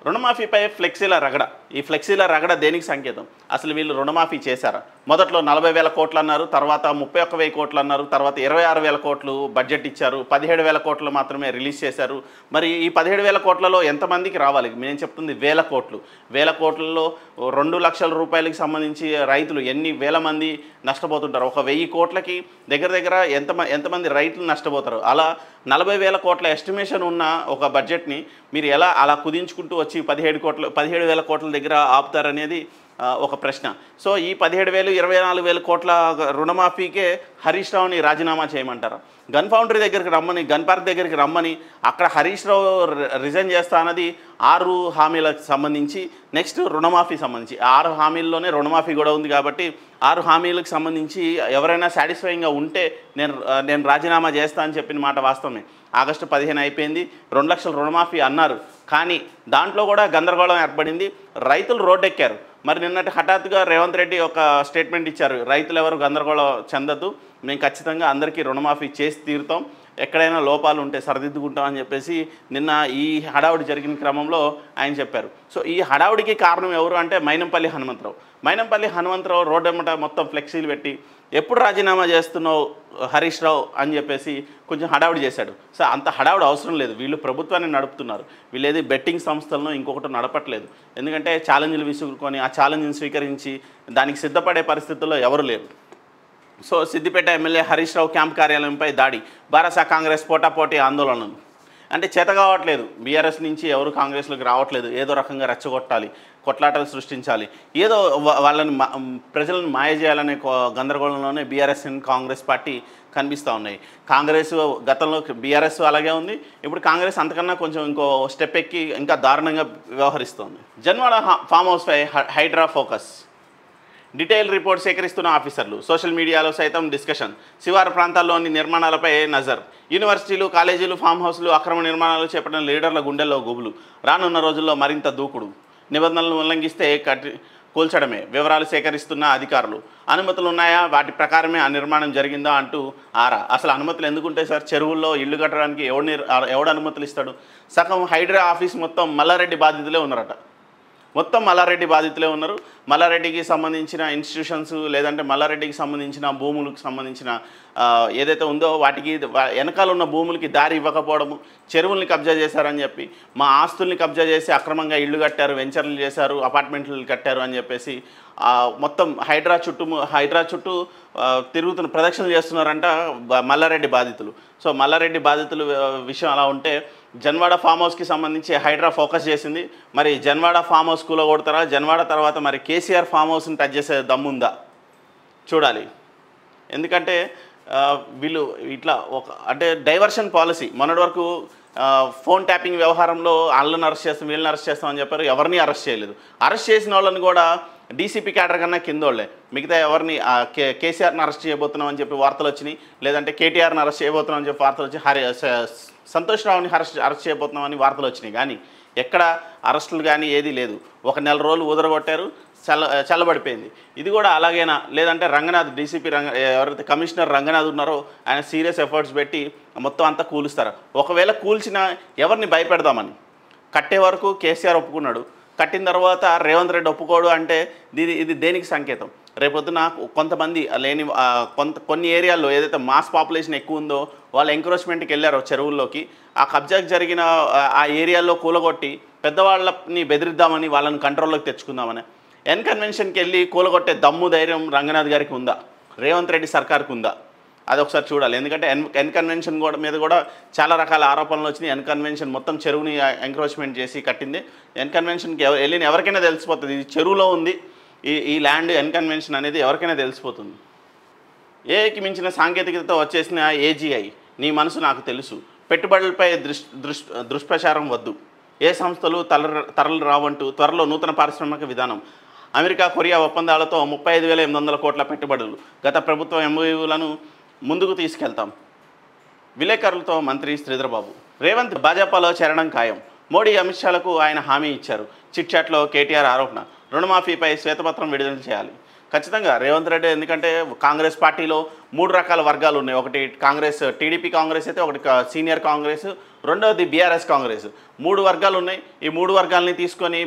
రుణమాఫీపై ఫ్లెక్సీల రగడ. ఈ ఫ్లెక్సీల రగడ దేనికి సంకేతం? అసలు వీళ్ళు రుణమాఫీ చేశారా? మొదట్లో 40,000 కోట్లు అన్నారు, తర్వాత 31,000 కోట్లు అన్నారు, తర్వాత 26,000 కోట్లు బడ్జెట్ ఇచ్చారు, 17,000 కోట్లు మాత్రమే రిలీజ్ చేశారు. మరి ఈ 17,000 కోట్లలో ఎంతమందికి రావాలి? నేను చెప్తుంది వేల కోట్లు. వేల కోట్లలో 2 లక్షల రూపాయలకి సంబంధించి రైతులు ఎన్ని వేల మంది నష్టపోతుంటారు? ఒక 1000 కోట్లకి దగ్గర ఎంతమంది రైతులు నష్టపోతారు? అలా 40,000 కోట్ల ఎస్టిమేషన్ ఉన్న ఒక బడ్జెట్ని మీరు ఎలా అలా కుదించుకుంటూ వచ్చి 17,000 కోట్ల దగ్గర ఆపుతారనేది ఒక ప్రశ్న. సో ఈ 17,000 24,000 కోట్ల రుణమాఫీకే హరీష్ రావుని రాజీనామా చేయమంటారా? గన్ ఫౌండరీ దగ్గరికి రమ్మని, గన్ పార్క్ దగ్గరికి రమ్మని అక్కడ హరీష్ రావు రిజైన్ చేస్తా అన్నది 6 హామీలకు సంబంధించి, నెక్స్ట్ రుణమాఫీ సంబంధించి 6 హామీల్లోనే రుణమాఫీ కూడా ఉంది. కాబట్టి 6 హామీలకు సంబంధించి ఎవరైనా సాటిస్ఫైయింగ్గా ఉంటే నేను రాజీనామా చేస్తా అని చెప్పిన మాట వాస్తవమే. ఆగస్టు 15 అయిపోయింది, 2 లక్షల రుణమాఫీ అన్నారు, కానీ దాంట్లో కూడా గందరగోళం ఏర్పడింది. రైతులు రోడ్డెక్కారు. మరి నిన్నటి హఠాత్తుగా రేవంత్ రెడ్డి ఒక స్టేట్మెంట్ ఇచ్చారు, రైతులు ఎవరు గందరగోళం చెందద్దు, మేము ఖచ్చితంగా అందరికీ రుణమాఫీ చేసి తీరుతాం, ఎక్కడైనా లోపాలు ఉంటే సరిదిద్దుకుంటాం అని చెప్పేసి నిన్న ఈ హడావుడి జరిగిన క్రమంలో ఆయన చెప్పారు. సో ఈ హడావుడికి కారణం ఎవరు అంటే మైనంపల్లి హనుమంతరావు రోడ్డెమ్మట మొత్తం ఫ్లెక్సీలు పెట్టి ఎప్పుడు రాజీనామా చేస్తున్నావు హరీష్ రావు అని చెప్పేసి కొంచెం హడావుడి చేశాడు. సో అంత హడావుడి అవసరం లేదు, వీళ్ళు ప్రభుత్వాన్ని నడుపుతున్నారు, వీళ్ళు ఏది బెట్టింగ్ సంస్థలను ఇంకొకటి నడపట్లేదు. ఎందుకంటే ఛాలెంజ్లు విసురుకొని ఆ ఛాలెంజ్ని స్వీకరించి దానికి సిద్ధపడే పరిస్థితుల్లో ఎవరు లేరు. So Siddipet MLA Harish Rao camp కార్యాలయంపై దాడి, బారాసా కాంగ్రెస్ పోటాపోటీ ఆందోళనలు. అంటే చేత కావట్లేదు, బీఆర్ఎస్ నుంచి ఎవరు కాంగ్రెస్లోకి రావట్లేదు, ఏదో రకంగా రెచ్చగొట్టాలి, కొట్లాటలు సృష్టించాలి, ఏదో వాళ్ళని ప్రజలను మాయ చేయాలనే గందరగోళంలోనే బీఆర్ఎస్ అండ్ కాంగ్రెస్ పార్టీ కనిపిస్తూ ఉన్నాయి. కాంగ్రెస్ గతంలో బీఆర్ఎస్ అలాగే ఉంది, ఇప్పుడు కాంగ్రెస్ అంతకన్నా కొంచెం ఇంకో స్టెప్ ఎక్కి ఇంకా దారుణంగా వ్యవహరిస్తోంది. జన్వాడ ఫామ్ హౌస్పై హైడ్రా ఫోకస్, డీటెయిల్ రిపోర్ట్ సేకరిస్తున్న ఆఫీసర్లు, సోషల్ మీడియాలో సైతం డిస్కషన్, శివారు ప్రాంతాల్లోని నిర్మాణాలపై నజర్, యూనివర్సిటీలు, కాలేజీలు, ఫామ్ హౌస్లు అక్రమ నిర్మాణాలు చేపట్టిన లీడర్ల గుండెల్లో గుబులు, రానున్న రోజుల్లో మరింత దూకుడు, నిబంధనలను ఉల్లంఘిస్తే కూల్చడమే, వివరాలు సేకరిస్తున్న అధికారులు, అనుమతులు ఉన్నాయా, వాటి ప్రకారమే ఆ నిర్మాణం జరిగిందా అంటూ ఆరా. అసలు అనుమతులు ఎందుకుంటాయి సార్? చెరువుల్లో ఇల్లు కట్టడానికి ఎవడు అనుమతులు ఇస్తాడు? సగం హైడ్రా ఆఫీస్ మొత్తం మల్లారెడ్డి బాధితులే ఉన్నారట, మొత్తం మల్లారెడ్డి బాధితులే ఉన్నారు. మల్లారెడ్డికి సంబంధించిన ఇన్స్టిట్యూషన్స్ లేదంటే మల్లారెడ్డికి సంబంధించిన భూములకు సంబంధించిన ఏదైతే ఉందో వాటికి వెనకాల ఉన్న భూములకి దారి ఇవ్వకపోవడము, చెరువుల్ని కబ్జా చేశారని చెప్పి, మా ఆస్తుల్ని కబ్జా చేసి అక్రమంగా ఇళ్ళు కట్టారు, వెంచర్లు చేశారు, అపార్ట్మెంట్లు కట్టారు అని చెప్పేసి మొత్తం హైడ్రా చుట్టూ తిరుగుతున్న ప్రదక్షిణలు చేస్తున్నారంట మల్లారెడ్డి బాధితులు. సో మల్లారెడ్డి బాధితులు విషయం అలా ఉంటే, జన్వాడ ఫామ్ హౌస్కి సంబంధించి హైడ్రా ఫోకస్ చేసింది. మరి జన్వాడ ఫామ్ హౌస్ కూలగొడతారా? జన్వాడ తర్వాత మరి కేసీఆర్ ఫామ్ హౌస్ని టచ్ చేసే దమ్ముందా చూడాలి. ఎందుకంటే వీళ్ళు ఇట్లా అంటే డైవర్షన్ పాలసీ. మొన్నటి వరకు ఫోన్ ట్యాపింగ్ వ్యవహారంలో వాళ్ళని అరెస్ట్ చేస్తాం, వీళ్ళని అరెస్ట్ చేస్తామని చెప్పారు, ఎవరిని అరెస్ట్ చేయలేదు. అరెస్ట్ చేసిన వాళ్ళని కూడా డీసీపీ క్యాడర్ కన్నా కిందోళ్లే, మిగతా ఎవరిని కేసీఆర్ని అరెస్ట్ చేయబోతున్నాం అని చెప్పి వార్తలు వచ్చినాయి, లేదంటే కేటీఆర్ని అరెస్ట్ చేయబోతున్నాం అని చెప్పి వార్తలు వచ్చి సంతోష్ రావుని అరెస్ట్ చేయబోతున్నామని వార్తలు వచ్చినాయి. కానీ ఎక్కడ అరెస్టులు కానీ ఏదీ లేదు. 1 నెల రోజులు ఊదరగొట్టారు, చల్లబడిపోయింది. ఇది కూడా అలాగేనా? లేదంటే రంగనాథ్ డీసీపీ ఎవరైతే కమిషనర్ రంగనాథ్ ఉన్నారో ఆయన సీరియస్ ఎఫర్ట్స్ పెట్టి మొత్తం అంతా కూలుస్తారు. ఒకవేళ కూల్చినా ఎవరిని భయపెడదామని? కట్టే వరకు కేసీఆర్ ఒప్పుకున్నాడు, కట్టిన తర్వాత రేవంత్ రెడ్డి ఒప్పుకోడు అంటే ఇది దేనికి సంకేతం? రేపొద్దున కొంతమంది కొన్ని ఏరియాల్లో ఏదైతే మాస్ పాపులేషన్ ఎక్కువ ఉందో వాళ్ళు ఎంక్రోచ్మెంట్కి వెళ్ళారో చెరువుల్లోకి, ఆ కబ్జాకి జరిగిన ఆ ఏరియాల్లో కూలగొట్టి పెద్దవాళ్ళని బెదిరిద్దామని, వాళ్ళని కంట్రోల్లోకి తెచ్చుకుందామని కన్వెన్షన్కి వెళ్ళి కూలగొట్టే దమ్ము ధైర్యం రంగనాథ్ గారికి ఉందా? రేవంత్ రెడ్డి సర్కార్కి ఉందా? అది ఒకసారి చూడాలి. ఎందుకంటే కన్వెన్షన్ మీద కూడా చాలా రకాల ఆరోపణలు వచ్చినాయి. కన్వెన్షన్ మొత్తం చెరువుని ఎంక్రోచ్మెంట్ చేసి కట్టింది. కన్వెన్షన్కి వెళ్ళిన ఎవరికైనా తెలిసిపోతుంది ఇది చెరువులో ఉంది, ఈ ల్యాండ్ కన్వెన్షన్ అనేది ఎవరికైనా తెలిసిపోతుంది. ఏకి మించిన సాంకేతికతతో వచ్చేసిన ఏజీఐ, నీ మనసు నాకు తెలుసు, పెట్టుబడులపై దుష్ప్రచారం వద్దు, ఏ సంస్థలు తరలి రావంటూ త్వరలో నూతన పారిశ్రామిక విధానం, అమెరికా కొరియా ఒప్పందాలతో 35,800 కోట్ల పెట్టుబడులు, గత ప్రభుత్వం ఎంఓయూలను ముందుకు తీసుకెళ్తాం, విలేకరులతో మంత్రి శ్రీధర్బాబు. రేవంత్ భాజపాలో చేరడం ఖాయం, మోడీ అమిత్ షాలకు ఆయన హామీ ఇచ్చారు, చిట్చాట్లో కేటీఆర్ ఆరోపణ, రుణమాఫీపై శ్వేతపత్రం విడుదల చేయాలి. ఖచ్చితంగా రేవంత్ రెడ్డి, ఎందుకంటే కాంగ్రెస్ పార్టీలో 3 రకాల వర్గాలు ఉన్నాయి. ఒకటి కాంగ్రెస్ టీడీపీ కాంగ్రెస్ అయితే, ఒకటి సీనియర్ కాంగ్రెస్, రెండవది బీఆర్ఎస్ కాంగ్రెస్. 3 వర్గాలు ఉన్నాయి. ఈ 3 వర్గాలని తీసుకొని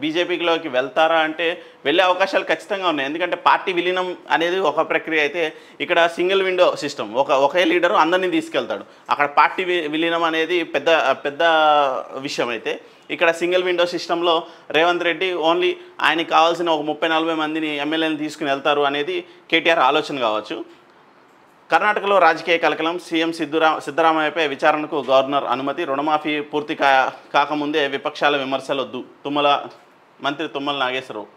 బీజేపీలోకి వెళ్తారా అంటే వెళ్ళే అవకాశాలు ఖచ్చితంగా ఉన్నాయి. ఎందుకంటే పార్టీ విలీనం అనేది ఒక ప్రక్రియ అయితే ఇక్కడ సింగిల్ విండో సిస్టమ్, ఒకే లీడరు అందరినీ తీసుకెళ్తాడు. అక్కడ పార్టీ విలీనం అనేది పెద్ద విషయం అయితే ఇక్కడ సింగిల్ విండో సిస్టంలో రేవంత్ రెడ్డి ఓన్లీ ఆయనకి కావాల్సిన ఒక 30-40 మందిని ఎమ్మెల్యేని తీసుకుని వెళ్తారు అనేది కేటీఆర్ ఆలోచన కావచ్చు. కర్ణాటకలో రాజకీయ కలకలం. సీఎం సిద్ధరామయ్యపై విచారణకు గవర్నర్ అనుమతి. రుణమాఫీ పూర్తి కాకముందే విపక్షాల విమర్శలొద్దు. మంత్రి తుమ్మల నాగేశ్వరరావు.